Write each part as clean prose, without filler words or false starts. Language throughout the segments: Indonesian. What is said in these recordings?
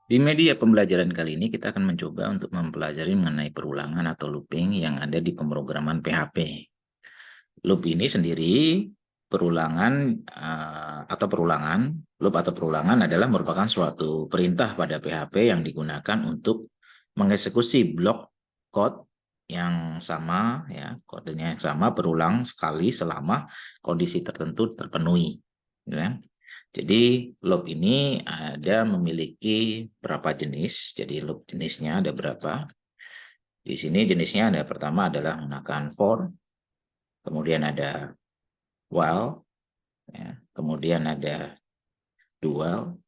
Di media pembelajaran kali ini kita akan mencoba untuk mempelajari mengenai perulangan atau looping yang ada di pemrograman PHP. Loop ini sendiri loop atau perulangan adalah merupakan suatu perintah pada PHP yang digunakan untuk mengeksekusi blok code yang sama, ya, kodenya yang sama berulang sekali selama kondisi tertentu terpenuhi. Ya. Jadi loop ini memiliki berapa jenis. Jadi loop jenisnya ada berapa? Di sini jenisnya ada pertama adalah menggunakan for, kemudian ada while, ya, kemudian ada dual,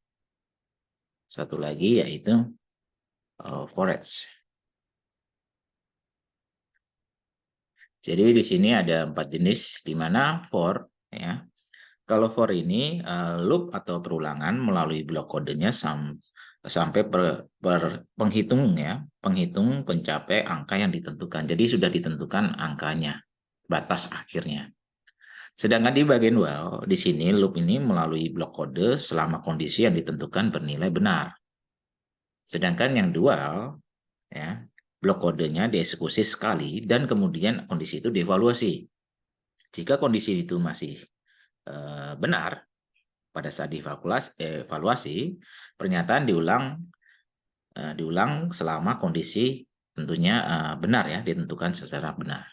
satu lagi yaitu for each. Jadi di sini ada 4 jenis, di mana for, ya. Kalau for ini loop atau perulangan melalui blok kodenya sampai penghitung, ya, penghitung pencapai angka yang ditentukan. Jadi sudah ditentukan angkanya, batas akhirnya. Sedangkan di bagian while, di sini loop ini melalui blok kode selama kondisi yang ditentukan bernilai benar. Sedangkan yang dual, ya, blok kodenya dieksekusi sekali dan kemudian kondisi itu dievaluasi. Jika kondisi itu masih benar, pada saat evaluasi, pernyataan diulang selama kondisi tentunya benar, ya, ditentukan secara benar.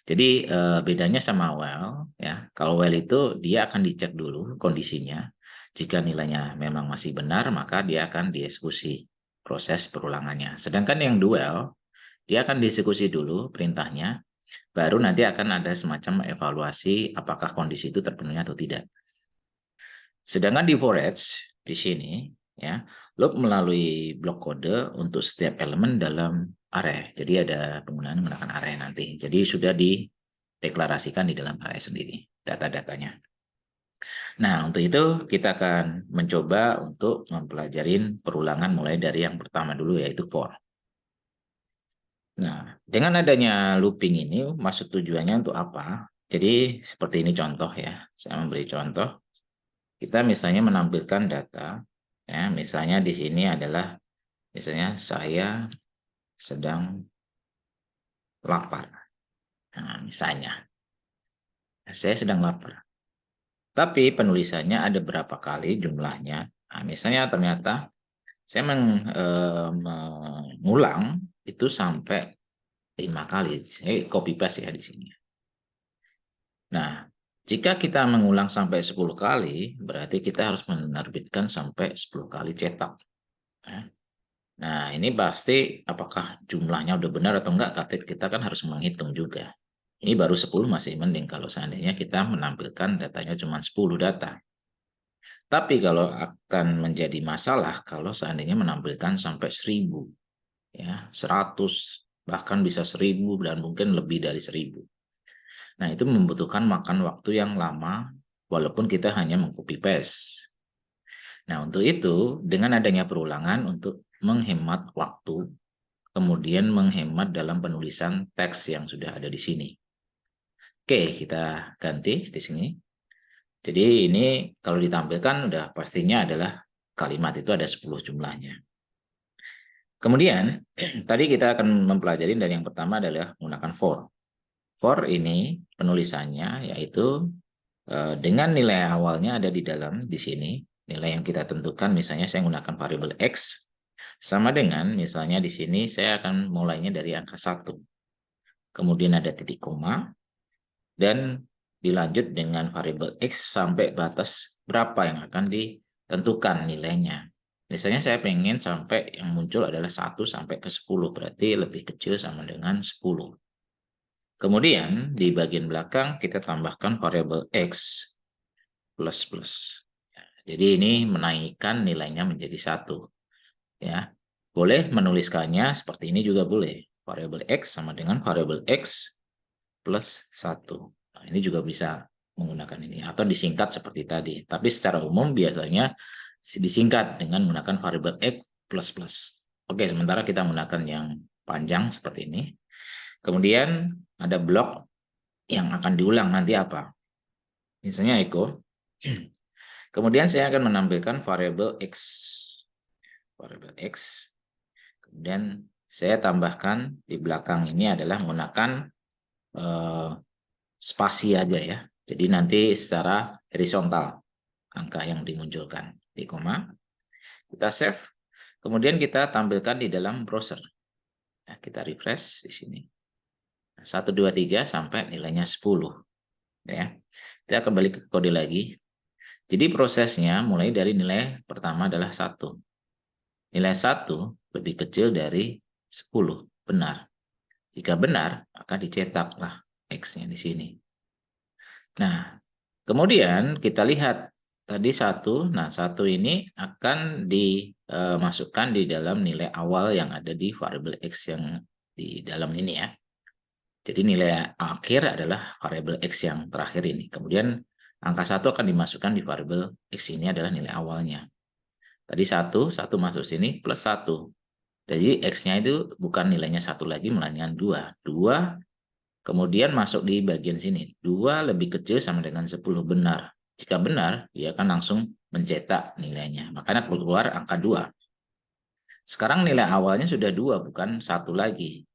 Jadi bedanya sama while, ya. Kalau while itu dia akan dicek dulu kondisinya. Jika nilainya memang masih benar, maka dia akan dieksekusi proses perulangannya. Sedangkan yang dual, dia akan dieksekusi dulu perintahnya, baru nanti akan ada semacam evaluasi apakah kondisi itu terpenuhi atau tidak. Sedangkan di for each di sini, ya, loop melalui blok kode untuk setiap elemen dalam array. Jadi ada penggunaan menggunakan array nanti. Jadi sudah dideklarasikan di dalam array sendiri data-datanya. Nah, untuk itu kita akan mencoba untuk mempelajari perulangan mulai dari yang pertama dulu, yaitu for. Nah, dengan adanya looping ini maksud tujuannya untuk apa? Jadi seperti ini contoh, ya. Saya memberi contoh. Kita misalnya menampilkan data, ya, misalnya di sini adalah misalnya saya sedang lapar. Nah, misalnya saya sedang lapar. Tapi penulisannya ada berapa kali jumlahnya. Nah, misalnya ternyata saya mengulang itu sampai 5 kali. Saya copy paste, ya, di sini. Nah, jika kita mengulang sampai 10 kali, berarti kita harus menerbitkan sampai 10 kali cetak. Ya. Nah, ini pasti apakah jumlahnya udah benar atau enggak, kita kan harus menghitung juga. Ini baru 10 masih mending kalau seandainya kita menampilkan datanya cuma 10 data. Tapi kalau akan menjadi masalah kalau seandainya menampilkan sampai 1000, ya, 100, bahkan bisa 1000 dan mungkin lebih dari 1000. Nah, itu membutuhkan makan waktu yang lama walaupun kita hanya meng-copy paste. Nah, untuk itu dengan adanya perulangan untuk menghemat waktu, kemudian menghemat dalam penulisan teks yang sudah ada di sini. Oke, kita ganti di sini. Jadi ini kalau ditampilkan udah pastinya adalah kalimat itu ada 10 jumlahnya. Kemudian tadi kita akan mempelajari dari yang pertama adalah menggunakan for. For ini penulisannya yaitu dengan nilai awalnya ada di dalam di sini, nilai yang kita tentukan, misalnya saya menggunakan variabel X, sama dengan misalnya di sini saya akan mulainya dari angka 1. Kemudian ada titik koma, dan dilanjut dengan variabel X sampai batas berapa yang akan ditentukan nilainya. Misalnya saya pengen sampai yang muncul adalah 1 sampai ke 10, berarti lebih kecil sama dengan 10. Kemudian di bagian belakang kita tambahkan variabel X plus plus. Jadi ini menaikkan nilainya menjadi 1. Ya. Boleh menuliskannya seperti ini juga boleh. Variabel X sama dengan variabel X plus 1. Nah, ini juga bisa menggunakan ini. Atau disingkat seperti tadi. Tapi secara umum biasanya disingkat dengan menggunakan variabel X plus plus. Oke, sementara kita menggunakan yang panjang seperti ini. Kemudian ada blok yang akan diulang nanti apa? Misalnya echo. Kemudian saya akan menampilkan variabel X variabel X. Kemudian saya tambahkan di belakang ini adalah menggunakan spasi aja ya. Jadi nanti secara horizontal angka yang dimunculkan. Di koma, kita save. Kemudian kita tampilkan di dalam browser. Nah, kita refresh di sini. 1, 2, 3 sampai nilainya 10. Ya. Kita kembali ke kode lagi. Jadi prosesnya mulai dari nilai pertama adalah 1. Nilai 1 lebih kecil dari 10. Benar. Jika benar, maka dicetaklah X-nya di sini. Nah, kemudian kita lihat tadi 1. Nah, 1 ini akan dimasukkan di dalam nilai awal yang ada di variabel X yang di dalam ini ya. Jadi nilai akhir adalah variabel X yang terakhir ini. Kemudian angka 1 akan dimasukkan di variabel X ini adalah nilai awalnya. Tadi 1 masuk sini plus 1. Jadi X-nya itu bukan nilainya 1 lagi, melainkan 2. 2 kemudian masuk di bagian sini. 2 lebih kecil sama dengan 10 benar. Jika benar, dia akan langsung mencetak nilainya. Makanya keluar angka 2. Sekarang nilai awalnya sudah 2, bukan 1 lagi.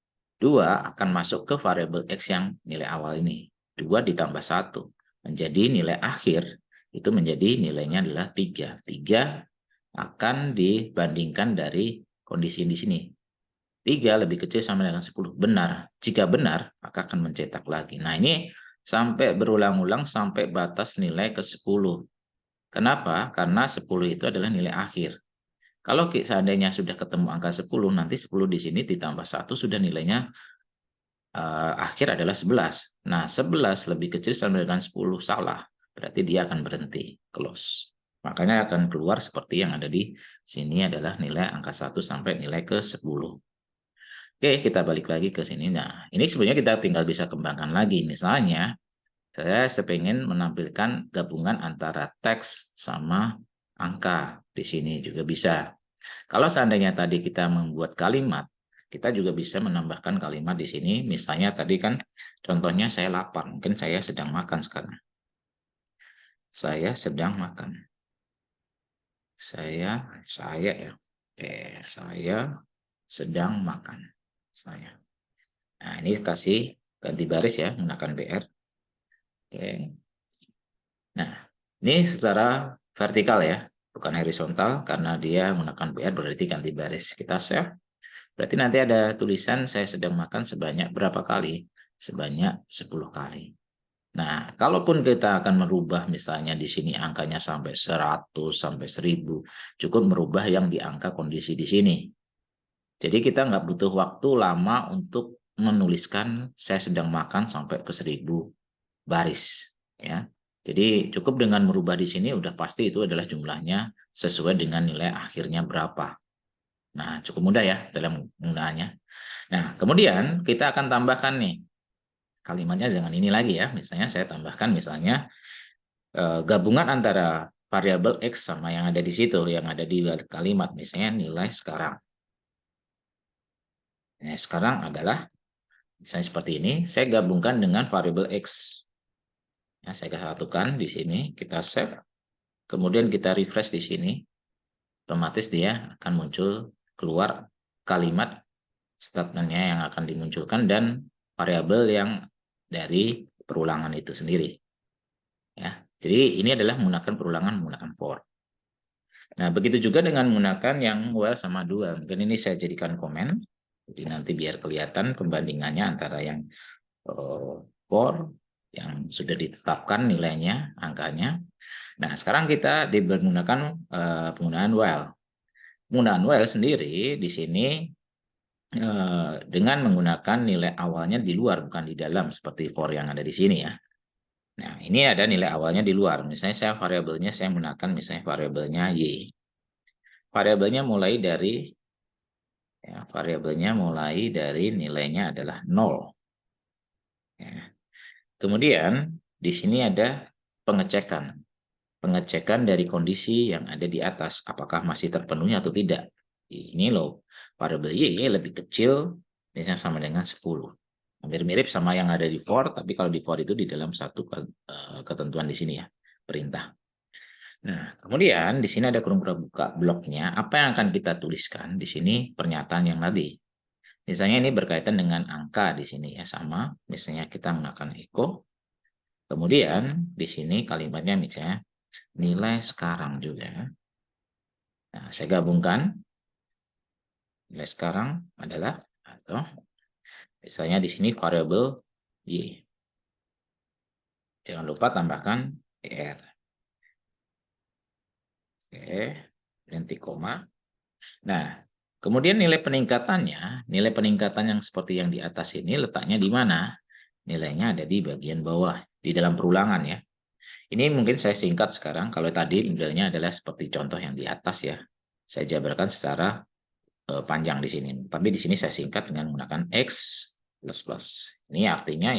2 akan masuk ke variabel X yang nilai awal ini. 2 ditambah 1 menjadi nilai akhir. Itu menjadi nilainya adalah 3. 3 akan dibandingkan dari kondisi di sini. 3 lebih kecil sama dengan 10. Benar. Jika benar, maka akan mencetak lagi. Nah, ini sampai berulang-ulang sampai batas nilai ke 10. Kenapa? Karena 10 itu adalah nilai akhir. Kalau seandainya sudah ketemu angka 10, nanti 10 di sini ditambah 1 sudah nilainya akhir adalah 11. Nah, 11 lebih kecil sama dengan 10, salah. Berarti dia akan berhenti, close. Makanya akan keluar seperti yang ada di sini adalah nilai angka 1 sampai nilai ke 10. Oke, kita balik lagi ke sini. Nah, ini sebenarnya kita tinggal bisa kembangkan lagi. Misalnya, saya pengen menampilkan gabungan antara teks sama angka. Di sini juga bisa. Kalau seandainya tadi kita membuat kalimat, kita juga bisa menambahkan kalimat di sini. Misalnya tadi kan contohnya saya lapar, mungkin saya sedang makan sekarang. Saya sedang makan. Saya ya. Saya sedang makan. Misalnya. Nah, ini kasih ganti baris ya, menggunakan BR. Oke. Nah, ini secara vertikal ya, bukan horizontal karena dia menggunakan BR berarti ganti baris. Kita save. Berarti nanti ada tulisan saya sedang makan sebanyak berapa kali? Sebanyak 10 kali. Nah, kalaupun kita akan merubah misalnya di sini angkanya sampai 100, sampai 1000, cukup merubah yang di angka kondisi di sini. Jadi kita nggak butuh waktu lama untuk menuliskan saya sedang makan sampai ke 1000 baris. Ya. Jadi cukup dengan merubah di sini udah pasti itu adalah jumlahnya sesuai dengan nilai akhirnya berapa. Nah, cukup mudah ya dalam penggunaannya. Nah, kemudian kita akan tambahkan nih kalimatnya dengan ini lagi ya. Misalnya saya tambahkan misalnya gabungan antara variabel X sama yang ada di situ, yang ada di kalimat. Misalnya nilai sekarang. Nah, sekarang adalah misalnya seperti ini, saya gabungkan dengan variabel X. Ya, saya satukan di sini, kita save. Kemudian kita refresh di sini. Otomatis dia akan muncul keluar kalimat statementnya yang akan dimunculkan dan variabel yang dari perulangan itu sendiri. Ya, jadi ini adalah menggunakan perulangan menggunakan for. Nah, begitu juga dengan menggunakan yang while sama do. Mungkin ini saya jadikan komen. Jadi nanti biar kelihatan pembandingannya antara yang for yang sudah ditetapkan nilainya, angkanya. Nah, sekarang kita menggunakan penggunaan while. Penggunaan while sendiri di sini dengan menggunakan nilai awalnya di luar, bukan di dalam, seperti for yang ada di sini ya. Nah, ini ada nilai awalnya di luar. Misalnya saya variabelnya, saya menggunakan misalnya variabelnya Y. Variabelnya mulai dari, nilainya adalah 0. Ya. Kemudian, di sini ada pengecekan. Pengecekan dari kondisi yang ada di atas, apakah masih terpenuhi atau tidak. Ini loh, variabel Y lebih kecil, misalnya sama dengan 10. Hampir mirip sama yang ada di for, tapi kalau di for itu di dalam satu ketentuan di sini ya, perintah. Nah, kemudian di sini ada kurung buka bloknya. Apa yang akan kita tuliskan di sini pernyataan yang tadi. Misalnya ini berkaitan dengan angka di sini ya sama. Misalnya kita menggunakan echo. Kemudian di sini kalimatnya misalnya nilai sekarang juga. Nah, saya gabungkan. Nilai sekarang adalah atau misalnya di sini variabel y. Jangan lupa tambahkan er. Oke, nanti koma. Nah, kemudian nilai peningkatan yang seperti yang di atas ini letaknya di mana? Nilainya ada di bagian bawah, di dalam perulangan ya. Ini mungkin saya singkat sekarang, kalau tadi modelnya adalah seperti contoh yang di atas ya. Saya jabarkan secara panjang di sini. Tapi di sini saya singkat dengan menggunakan X plus plus. Ini artinya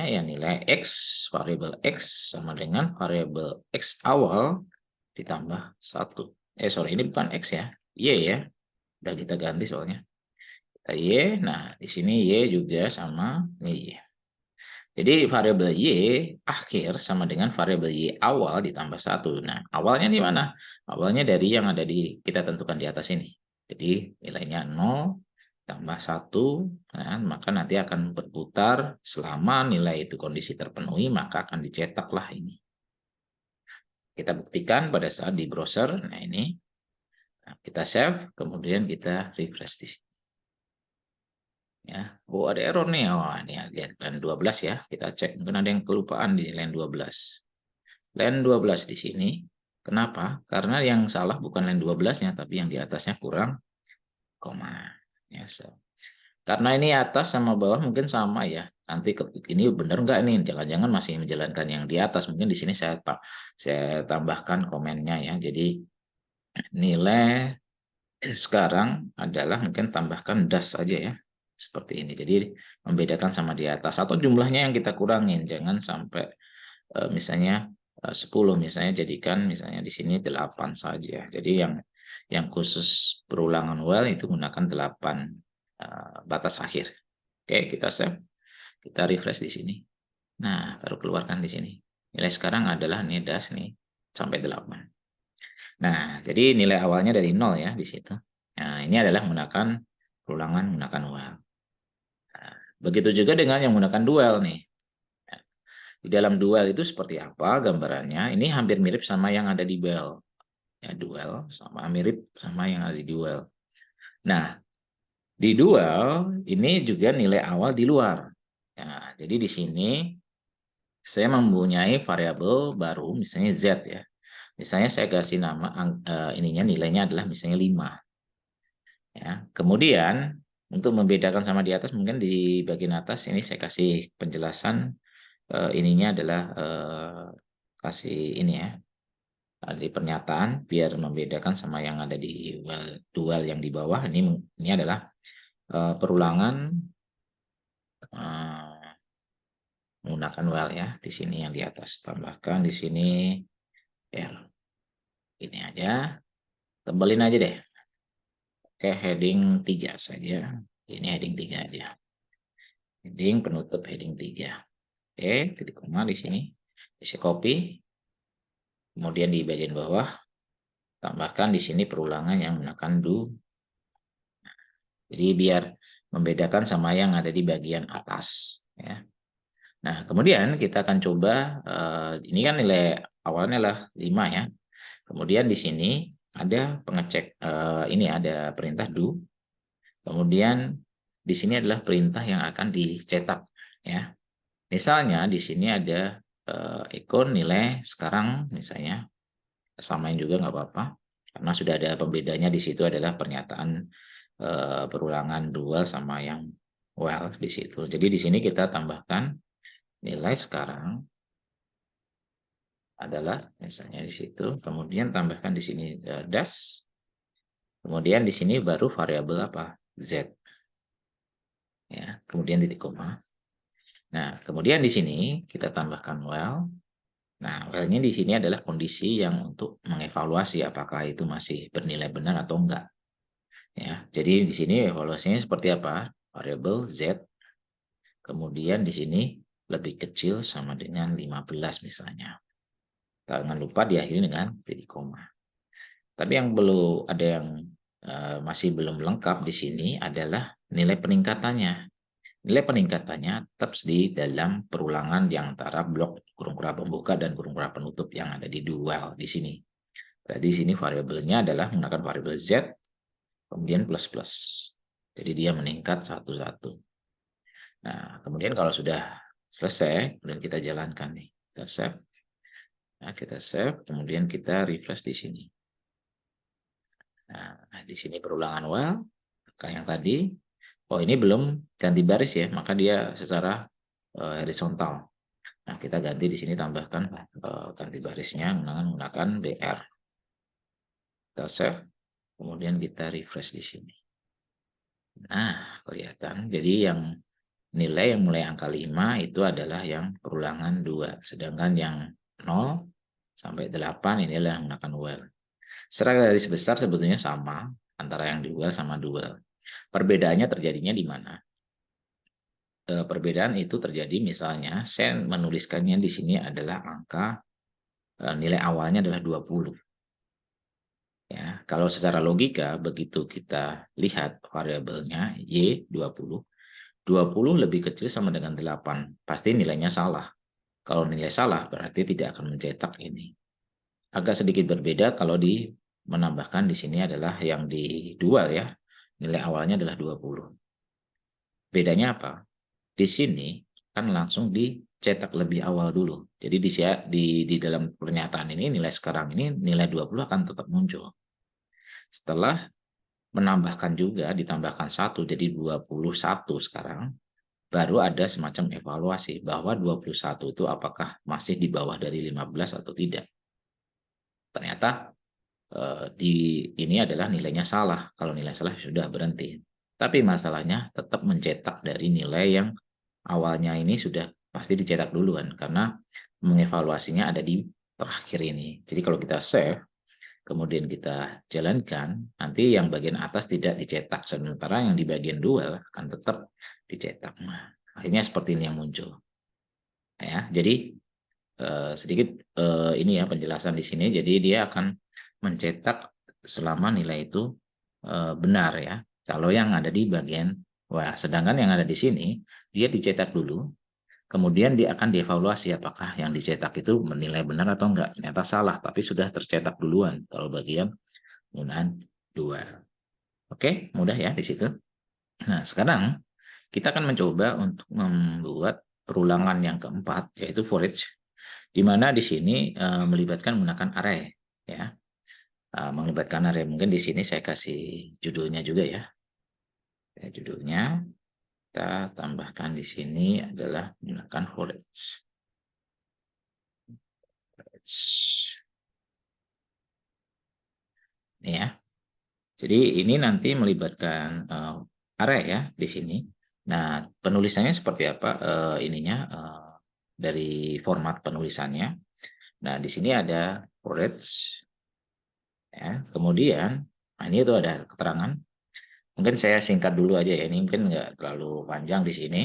ya nilai X, variabel X sama dengan variabel X awal ditambah 1. Sorry, ini bukan X ya, Y ya. Udah kita ganti soalnya. Y, nah di sini Y juga sama ini Y. Jadi variabel Y akhir sama dengan variabel Y awal ditambah 1. Nah, awalnya di mana? Awalnya dari yang ada di kita tentukan di atas ini. Jadi nilainya 0 tambah 1, nah, maka nanti akan berputar selama nilai itu kondisi terpenuhi, maka akan dicetaklah ini. Kita buktikan pada saat di browser. Nah, ini. Nah, kita save, kemudian kita refresh di sini. Ya, oh ada error nih. Oh, ini lihat line 12 ya. Kita cek, mungkin ada yang kelupaan di line 12. Line 12 di sini. Kenapa? Karena yang salah bukan line 12-nya, tapi yang di atasnya kurang koma. Ya, so. Karena ini atas sama bawah mungkin sama ya. Nanti ini benar nggak nih? Jangan-jangan masih menjalankan yang di atas. Mungkin di sini saya tambahkan komennya ya. Jadi nilai sekarang adalah mungkin tambahkan das saja ya. Seperti ini. Jadi membedakan sama di atas atau jumlahnya yang kita kurangin. Jangan sampai misalnya 10, misalnya jadikan misalnya di sini 8 saja. Jadi yang khusus perulangan while itu menggunakan 8 batas akhir. Oke, kita save. Kita refresh di sini. Nah, baru keluarkan di sini. Nilai sekarang adalah nih das nih sampai 8. Nah, jadi nilai awalnya dari 0 ya di situ. Nah, ini adalah menggunakan perulangan menggunakan while. Nah, begitu juga dengan yang menggunakan dual nih. Di dalam dual itu seperti apa gambarannya? Ini hampir mirip sama yang ada di bell. Ya, dual sama mirip sama yang ada di dual. Nah, di dual ini juga nilai awal di luar. Nah, jadi di sini saya mempunyai variabel baru misalnya Z ya. Misalnya saya kasih nama ininya nilainya adalah misalnya 5. Ya. Kemudian untuk membedakan sama di atas mungkin di bagian atas ini saya kasih penjelasan ininya adalah kasih ini ya di pernyataan biar membedakan sama yang ada di dual yang di bawah. Ini adalah perulangan menggunakan while ya. Di sini yang di atas tambahkan di sini R. Ini aja. Tebelin aja deh. Oke, heading 3 saja. Ini heading 3 aja. Heading penutup heading 3. Oke, titik koma di sini. Bisa copy. Kemudian di bagian bawah tambahkan di sini perulangan yang menggunakan do. Jadi biar membedakan sama yang ada di bagian atas ya. Nah, kemudian kita akan coba ini kan nilai awalnya adalah 5 ya. Kemudian di sini ada pengecek ini ada perintah do. Kemudian di sini adalah perintah yang akan dicetak ya. Misalnya di sini ada ikon nilai sekarang misalnya samain juga nggak apa-apa karena sudah ada pembedanya di situ adalah pernyataan perulangan dual sama yang while di situ. Jadi di sini kita tambahkan nilai sekarang adalah misalnya di situ, kemudian tambahkan di sini das, kemudian di sini baru variabel apa z, ya, kemudian titik koma. Nah, kemudian di sini kita tambahkan while. Nah, while-nya di sini adalah kondisi yang untuk mengevaluasi apakah itu masih bernilai benar atau enggak. Ya, jadi di sini evaluasinya seperti apa? Variabel z, kemudian di sini lebih kecil sama dengan 15 misalnya. Jangan lupa diakhiri dengan titik koma. Tapi yang belum ada yang masih belum lengkap di sini adalah nilai peningkatannya. Nilai peningkatannya tetap di dalam perulangan di antara blok kurung kurang pembuka dan kurung kurang penutup yang ada di dual di sini. Jadi di sini variabelnya adalah menggunakan variabel Z, kemudian plus plus. Jadi dia meningkat satu-satu. Nah, kemudian kalau sudah selesai, kemudian kita jalankan nih. Kita save. Nah, kita save, kemudian kita refresh di sini. Nah, di sini perulangan while, kayak yang tadi. Oh, ini belum ganti baris ya, maka dia secara horizontal. Nah, kita ganti di sini, tambahkan ganti barisnya menggunakan BR. Kita save, kemudian kita refresh di sini. Nah, kelihatan. Jadi yang nilai yang mulai angka 5 itu adalah yang perulangan 2. Sedangkan yang 0 sampai 8 ini adalah yang menggunakan while. Secara garis besar sebetulnya sama antara yang di while sama dual. Perbedaannya terjadinya di mana? Perbedaan itu terjadi misalnya saya menuliskannya di sini adalah angka nilai awalnya adalah 20. Ya, kalau secara logika begitu kita lihat variabelnya Y 20, 20 lebih kecil sama dengan 8, pasti nilainya salah. Kalau nilai salah berarti tidak akan mencetak ini. Agak sedikit berbeda kalau menambahkan di sini adalah yang di dual ya. Nilai awalnya adalah 20. Bedanya apa? Di sini kan langsung dicetak lebih awal dulu. Jadi di dalam pernyataan ini nilai sekarang ini nilai 20 akan tetap muncul. Setelah menambahkan juga ditambahkan 1 jadi 21 sekarang, baru ada semacam evaluasi bahwa 21 itu apakah masih di bawah dari 15 atau tidak. Ternyata ini adalah nilainya salah. Kalau nilai salah sudah berhenti. Tapi masalahnya tetap mencetak dari nilai yang awalnya ini sudah pasti dicetak duluan karena mengevaluasinya ada di terakhir ini. Jadi kalau kita save, kemudian kita jalankan, nanti yang bagian atas tidak dicetak, sementara yang di bagian dual akan tetap dicetak. Nah, akhirnya seperti ini yang muncul. Ya, jadi sedikit ini ya penjelasan di sini. Jadi dia akan mencetak selama nilai itu benar ya. Kalau yang ada di bagian sedangkan yang ada di sini dia dicetak dulu, kemudian dia akan dievaluasi apakah yang dicetak itu menilai benar atau enggak. Ternyata salah, tapi sudah tercetak duluan kalau bagian penggunaan 2. Oke, mudah ya di situ. Nah, sekarang kita akan mencoba untuk membuat perulangan yang keempat, yaitu for each, di mana di sini melibatkan menggunakan array ya. Melibatkan array, mungkin di sini saya kasih judulnya juga ya. Judulnya kita tambahkan di sini adalah menggunakan for each. Ini ya. Jadi ini nanti melibatkan array ya di sini. Nah, penulisannya seperti apa ininya dari format penulisannya. Nah, di sini ada for each ya. Kemudian ini itu ada keterangan. Mungkin saya singkat dulu aja ya. Ini mungkin nggak terlalu panjang di sini.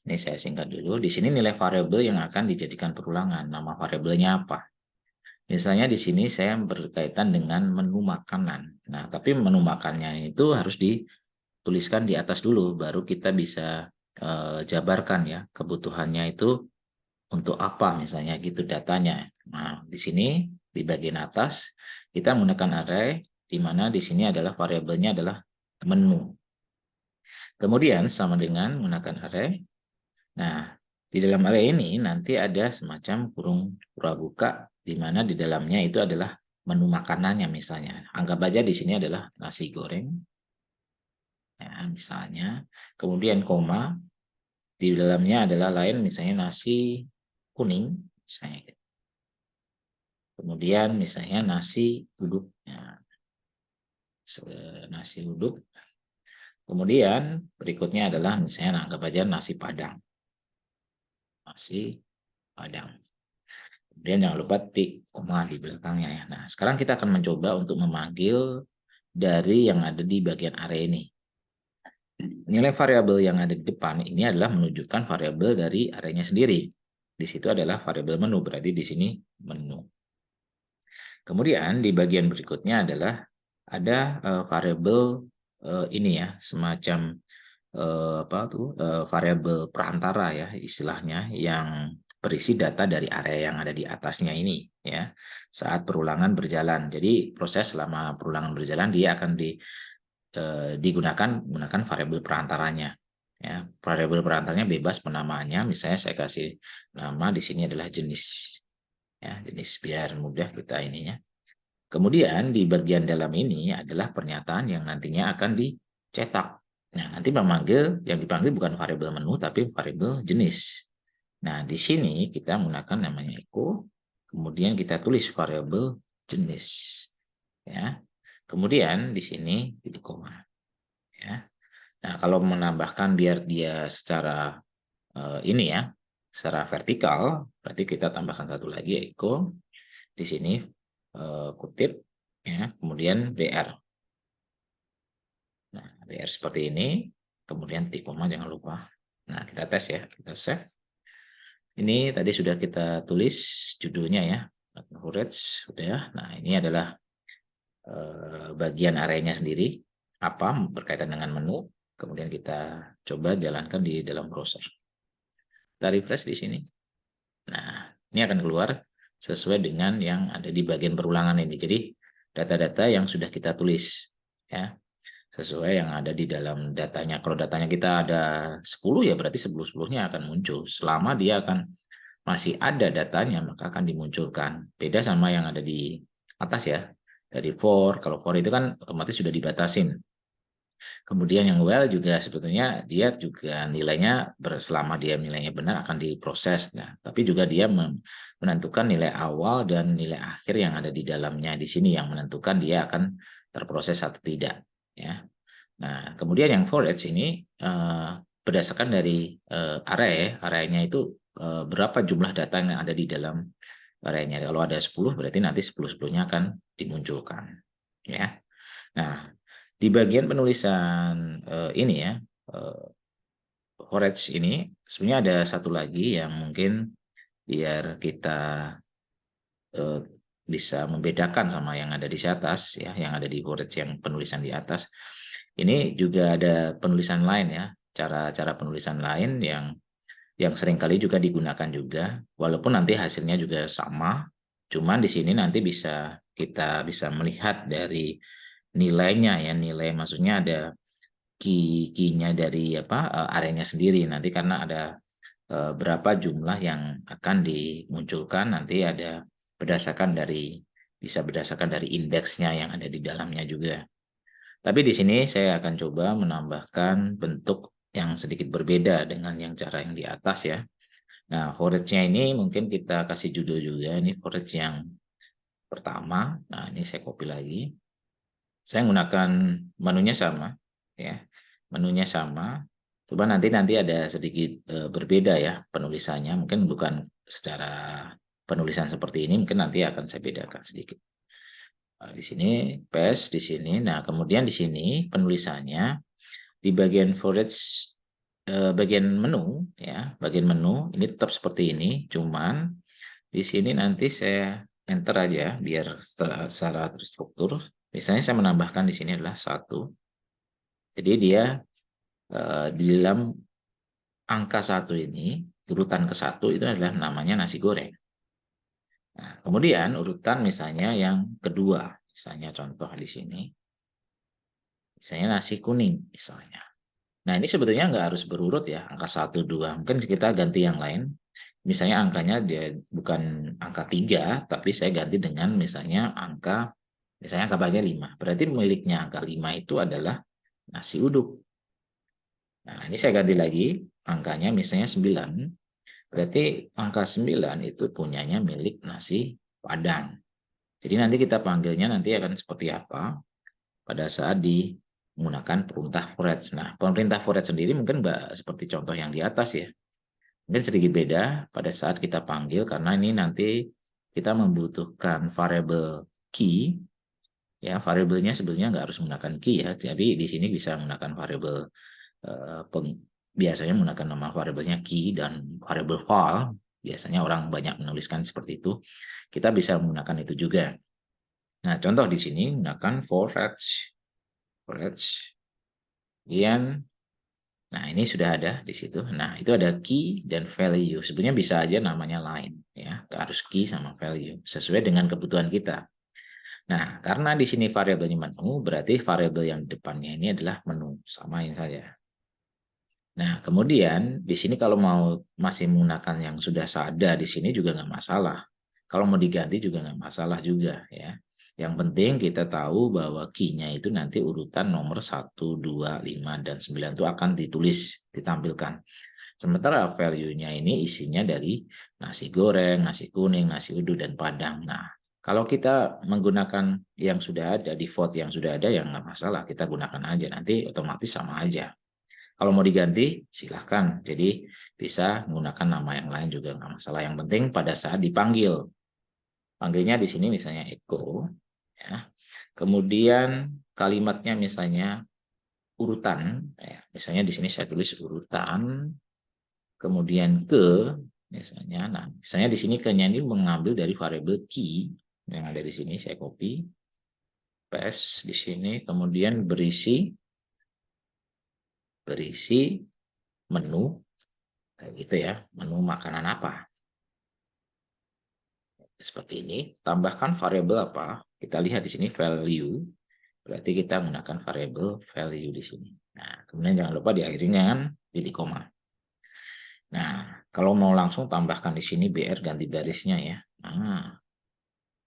Ini saya singkat dulu. Di sini nilai variabel yang akan dijadikan perulangan. Nama variabelnya apa? Misalnya di sini saya berkaitan dengan menu makanan. Nah, tapi menu makannya itu harus dituliskan di atas dulu, baru kita bisa jabarkan ya kebutuhannya itu untuk apa misalnya gitu datanya. Nah, di sini di bagian atas kita menggunakan array di mana di sini adalah variabelnya adalah menu. Kemudian sama dengan menggunakan array. Nah, di dalam array ini nanti ada semacam kurung prabuka di mana di dalamnya itu adalah menu makanannya misalnya. Anggap aja di sini adalah nasi goreng. Ya, misalnya. Kemudian koma di dalamnya adalah lain misalnya nasi kuning misalnya. Kemudian misalnya nasi uduk. Ya, nasi uduk. Kemudian berikutnya adalah misalnya anggap aja nasi padang. Nasi padang. Kemudian jangan lupa titik koma di belakangnya ya. Nah, sekarang kita akan mencoba untuk memanggil dari yang ada di bagian array ini. Nilai variabel yang ada di depan ini adalah menunjukkan variabel dari arraynya sendiri. Di situ adalah variabel menu, berarti di sini menu. Kemudian di bagian berikutnya adalah ada variabel ini ya, semacam variabel perantara ya istilahnya, yang berisi data dari area yang ada di atasnya ini ya saat perulangan berjalan. Jadi proses selama perulangan berjalan dia akan digunakan menggunakan variabel perantaranya ya. Variabel perantaranya bebas penamaannya, misalnya saya kasih nama di sini adalah jenis ya, jenis biar mudah kita ininya. Kemudian di bagian dalam ini adalah pernyataan yang nantinya akan dicetak. Nah, nanti yang dipanggil bukan variabel menu, tapi variabel jenis. Nah, di sini kita menggunakan namanya echo, kemudian kita tulis variabel jenis. Ya. Kemudian di sini titik koma. Ya. Nah, kalau menambahkan biar dia secara ini ya, secara vertikal, berarti kita tambahkan satu lagi echo. Di sini kutip ya, kemudian BR. Nah, BR seperti ini, kemudian titik koma jangan lupa. Nah, kita tes ya, kita save. Ini tadi sudah kita tulis judulnya ya, Horets sudah ya. Nah, ini adalah bagian areanya sendiri, apa berkaitan dengan menu. Kemudian kita coba jalankan di dalam browser. Kita refresh di sini. Nah, ini akan keluar sesuai dengan yang ada di bagian perulangan ini. Jadi data-data yang sudah kita tulis ya, sesuai yang ada di dalam datanya. Kalau datanya kita ada 10 ya berarti 10-10-nya akan muncul. Selama dia akan masih ada datanya maka akan dimunculkan. Beda sama yang ada di atas ya. Dari for, kalau for itu kan otomatis sudah dibatasin. Kemudian yang well juga sebetulnya dia juga nilainya selama dia nilainya benar akan diproses. Nah, tapi juga dia menentukan nilai awal dan nilai akhir yang ada di dalamnya di sini yang menentukan dia akan terproses atau tidak. Ya. Nah, kemudian yang for each ini berdasarkan dari areanya itu berapa jumlah data yang ada di dalam areanya. Kalau ada 10 berarti nanti 10-10-nya akan dimunculkan. Ya. Nah, di bagian penulisan ini ya, forage ini sebenarnya ada satu lagi yang mungkin biar kita bisa membedakan sama yang ada di atas ya, yang ada di forage yang penulisan di atas. Ini juga ada penulisan lain ya, cara-cara penulisan lain yang seringkali juga digunakan juga, walaupun nanti hasilnya juga sama, cuman di sini nanti kita bisa melihat dari nilainya ya, nilai maksudnya ada key-nya dari areanya sendiri nanti karena ada berapa jumlah yang akan dimunculkan nanti ada bisa berdasarkan dari indeksnya yang ada di dalamnya juga. Tapi di sini saya akan coba menambahkan bentuk yang sedikit berbeda dengan cara yang di atas ya. Nah, forage-nya ini mungkin kita kasih judul juga, ini forage yang pertama. Nah, ini saya copy lagi. Saya menggunakan menunya sama ya. Menunya sama. Coba nanti ada sedikit berbeda ya penulisannya, mungkin bukan secara penulisan seperti ini, mungkin nanti akan saya bedakan sedikit. Di sini paste di sini. Nah, kemudian di sini penulisannya di bagian forage bagian menu ya, bagian menu ini tetap seperti ini, cuman di sini nanti saya enter aja biar secara terstruktur. Misalnya saya menambahkan di sini adalah 1. Jadi dia di dalam angka 1 ini, urutan ke-1 itu adalah namanya nasi goreng. Nah, kemudian urutan misalnya yang kedua, misalnya contoh di sini, misalnya nasi kuning misalnya. Nah, ini sebetulnya nggak harus berurut ya, angka 1, 2. Mungkin kita ganti yang lain. Misalnya angkanya dia bukan angka 3, tapi saya ganti dengan misalnya angka 5. Berarti miliknya angka 5 itu adalah nasi uduk. Nah, ini saya ganti lagi angkanya misalnya 9. Berarti angka 9 itu punyanya milik nasi Padang. Jadi nanti kita panggilnya nanti akan seperti apa pada saat menggunakan perintah forage. Nah, perintah forage sendiri mungkin seperti contoh yang di atas ya. Mungkin sedikit beda pada saat kita panggil karena ini nanti kita membutuhkan variable key. Ya, variabelnya sebetulnya nggak harus menggunakan key ya. Jadi di sini bisa menggunakan variable biasanya menggunakan nama variabelnya key dan variable val. Biasanya orang banyak menuliskan seperti itu. Kita bisa menggunakan itu juga. Nah, contoh di sini gunakan forage. Kemudian, nah ini sudah ada di situ. Nah, itu ada key dan value. Sebenarnya bisa aja namanya lain, ya. Harus key sama value sesuai dengan kebutuhan kita. Nah, karena di sini variabelnya menu, berarti variabel yang depannya ini adalah menu. Samain saja. Nah, kemudian di sini kalau mau masih menggunakan yang sudah ada di sini juga nggak masalah. Kalau mau diganti juga nggak masalah juga, ya. Yang penting kita tahu bahwa key-nya itu nanti urutan nomor 1, 2, 5, dan 9 itu akan ditulis, ditampilkan. Sementara value-nya ini isinya dari nasi goreng, nasi kuning, nasi uduk, dan padang. Nah, kalau kita menggunakan yang sudah ada, default yang sudah ada, yang nggak masalah. Kita gunakan aja, nanti otomatis sama aja. Kalau mau diganti, silahkan. Jadi bisa menggunakan nama yang lain juga nggak masalah. Yang penting pada saat dipanggil. Panggilnya di sini misalnya Eko. Ya. Kemudian kalimatnya misalnya urutan. Ya. Misalnya di sini saya tulis urutan. Kemudian ke, misalnya. Nah, misalnya di sini ke-nya ini mengambil dari variabel key. Yang ada di sini saya copy. Paste di sini. Kemudian berisi menu. Kayak gitu ya. Menu makanan apa. Seperti ini, tambahkan variabel apa? Kita lihat di sini value, berarti kita menggunakan variabel value di sini. Nah, kemudian jangan lupa diakhiri dengan titik koma. Nah, kalau mau langsung tambahkan di sini BR ganti barisnya ya. Nah,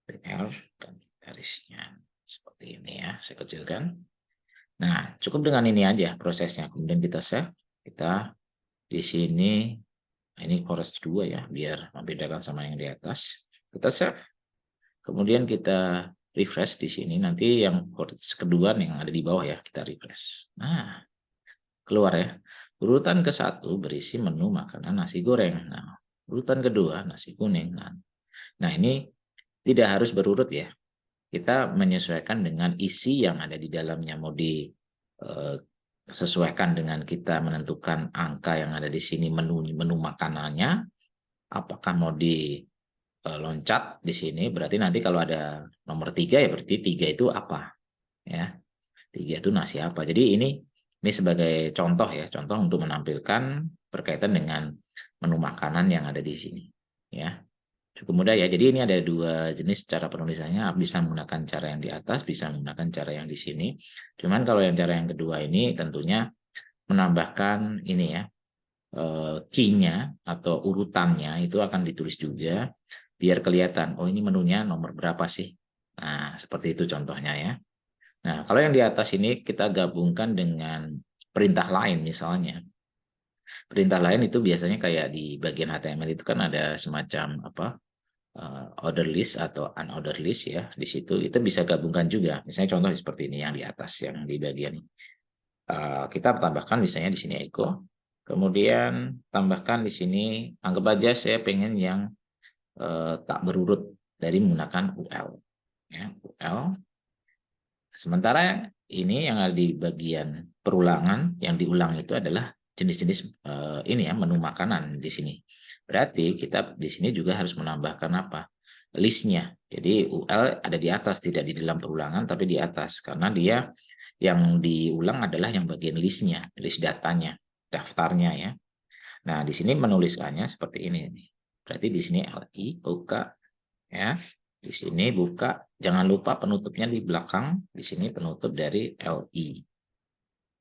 BR ganti barisnya seperti ini ya, saya kecilkan. Nah, cukup dengan ini aja prosesnya. Kemudian kita save, kita di sini, ini forest 2 ya, biar membedakan sama yang di atas. Kita save. Kemudian kita refresh di sini, nanti yang kedua yang ada di bawah ya, kita refresh. Nah, keluar ya. Urutan ke-1 berisi menu makanan nasi goreng. Nah, urutan kedua nasi kuning. Nah, ini tidak harus berurut ya. Kita menyesuaikan dengan isi yang ada di dalamnya. Mau disesuaikan dengan kita menentukan angka yang ada di sini, menu makanannya, apakah mau di loncat di sini, berarti nanti kalau ada nomor 3 ya berarti 3 itu apa ya, 3 itu nasi apa. Jadi ini sebagai contoh ya, contoh untuk menampilkan berkaitan dengan menu makanan yang ada di sini ya. Cukup mudah ya. Jadi ini ada 2 jenis cara penulisannya, bisa menggunakan cara yang di atas, bisa menggunakan cara yang di sini. Cuman kalau yang cara yang kedua ini tentunya menambahkan ini ya, key-nya atau urutannya itu akan ditulis juga biar kelihatan, oh ini menunya nomor berapa sih. Nah, seperti itu contohnya ya. Nah, kalau yang di atas ini kita gabungkan dengan perintah lain misalnya. Perintah lain itu biasanya kayak di bagian HTML itu kan ada semacam apa, order list atau unordered list ya. Di situ itu bisa gabungkan juga. Misalnya contoh seperti ini yang di atas yang di bagian ini. Kita tambahkan misalnya di sini echo. Kemudian tambahkan di sini, anggap aja saya pengen yang tak berurut dari menggunakan UL. Ya, UL. Sementara ini yang ada di bagian perulangan, yang diulang itu adalah jenis-jenis ini ya, menu makanan di sini. Berarti kita di sini juga harus menambahkan apa? Listnya. Jadi UL ada di atas, tidak di dalam perulangan, tapi di atas. Karena dia yang diulang adalah yang bagian listnya, list datanya, daftarnya ya. Nah, di sini menuliskannya seperti ini. Berarti di sini LI, buka ya. Di sini buka, jangan lupa penutupnya di belakang, di sini penutup dari LI.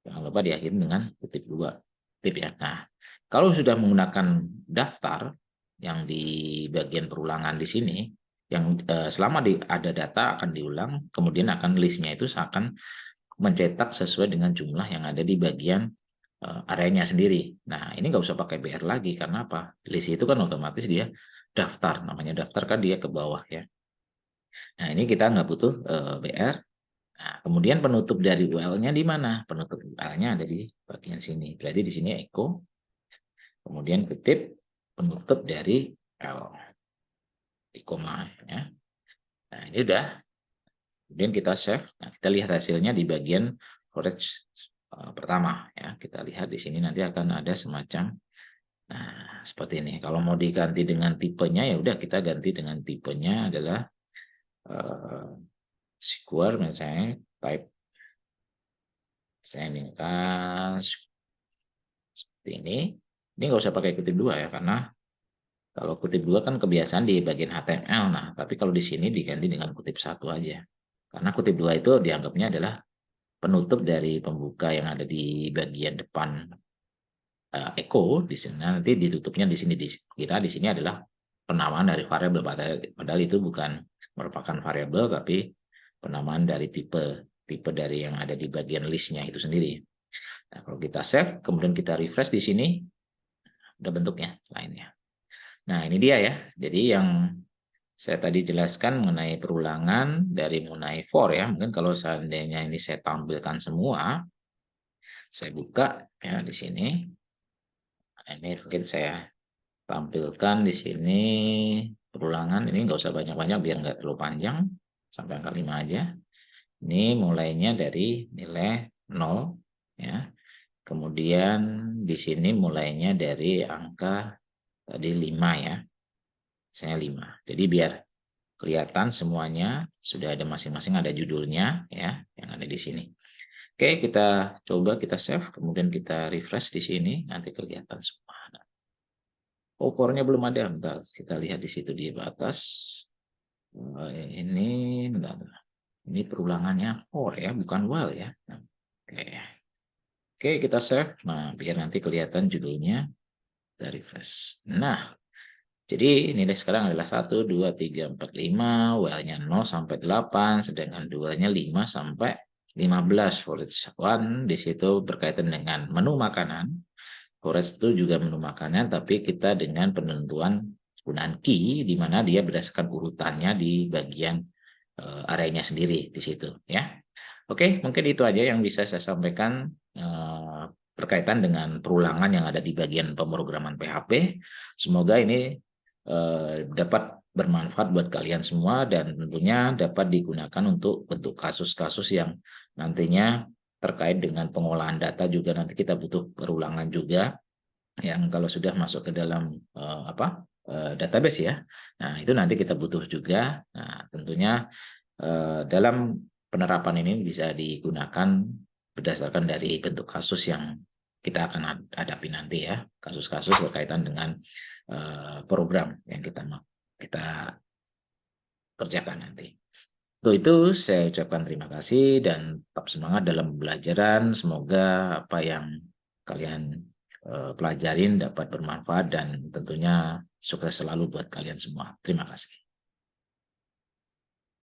Jangan lupa diakhiri dengan kutip 2. Kutip ya. Nah, kalau sudah menggunakan daftar yang di bagian perulangan di sini, yang selama ada data akan diulang, kemudian akan listnya itu akan mencetak sesuai dengan jumlah yang ada di bagian areanya sendiri. Nah, ini nggak usah pakai BR lagi, karena apa? List itu kan otomatis dia daftar, namanya daftar kan dia ke bawah ya. Nah, ini kita nggak butuh BR. Nah, kemudian penutup dari UL-nya di mana? Penutup UL-nya ada di bagian sini. Berarti di sini echo, kemudian kutip, penutup dari L, di koma ya. Nah, ini udah. Kemudian kita save. Nah, kita lihat hasilnya di bagian storage pertama ya. Kita lihat di sini nanti akan ada semacam, nah seperti ini. Kalau mau diganti dengan tipenya ya udah kita ganti dengan tipenya adalah square misalnya type saya minta seperti ini nggak usah pakai kutip dua ya, karena kalau kutip dua kan kebiasaan di bagian HTML. Nah, tapi kalau di sini diganti dengan kutip satu aja. Karena kutip dua itu dianggapnya adalah penutup dari pembuka yang ada di bagian depan echo. Di sini nanti ditutupnya di sini, dikira di sini adalah penamaan dari variabel, padahal itu bukan merupakan variabel tapi penamaan dari tipe dari yang ada di bagian listnya itu sendiri. Nah, kalau kita save, kemudian kita refresh di sini, udah bentuknya lainnya. Nah, ini dia ya. Jadi yang saya tadi jelaskan mengenai perulangan dari mulai for ya. Mungkin kalau seandainya ini saya tampilkan semua, saya buka ya di sini. Ini mungkin saya tampilkan di sini perulangan. Ini nggak usah banyak-banyak biar nggak terlalu panjang. Sampai angka 5 aja. Ini mulainya dari nilai 0 ya. Kemudian di sini mulainya dari angka tadi 5 ya. Saya 5. Jadi biar kelihatan semuanya sudah ada masing-masing, ada judulnya ya yang ada di sini. Oke, kita coba kita save, kemudian kita refresh di sini, nanti kelihatan semua. Oh, core-nya belum ada. Bentar, kita lihat di situ di atas. Ini bentar. Ini perulangannya core ya, bukan while ya. Oke. Oke, kita save. Nah, biar nanti kelihatan judulnya. Kita refresh. Nah, jadi nilai sekarang adalah 1, 2, 3, 4, 5, while-nya 0 sampai 8, sedangkan 2-nya 5 sampai 15. For each one di situ berkaitan dengan menu makanan. Forest itu juga menu makanan, tapi kita dengan penentuan penggunaan key, di mana dia berdasarkan urutannya di bagian areanya sendiri di situ ya. Oke, mungkin itu aja yang bisa saya sampaikan berkaitan dengan perulangan yang ada di bagian pemrograman PHP. Semoga ini dapat bermanfaat buat kalian semua dan tentunya dapat digunakan untuk bentuk kasus-kasus yang nantinya terkait dengan pengolahan data juga nanti kita butuh perulangan juga yang kalau sudah masuk ke dalam database ya. Nah, itu nanti kita butuh juga. Nah, tentunya dalam penerapan ini bisa digunakan berdasarkan dari bentuk kasus yang kita akan hadapi nanti ya, kasus-kasus berkaitan dengan program yang kita kerjakan nanti. Untuk itu saya ucapkan terima kasih dan tetap semangat dalam pembelajaran. Semoga apa yang kalian pelajarin dapat bermanfaat dan tentunya sukses selalu buat kalian semua. Terima kasih.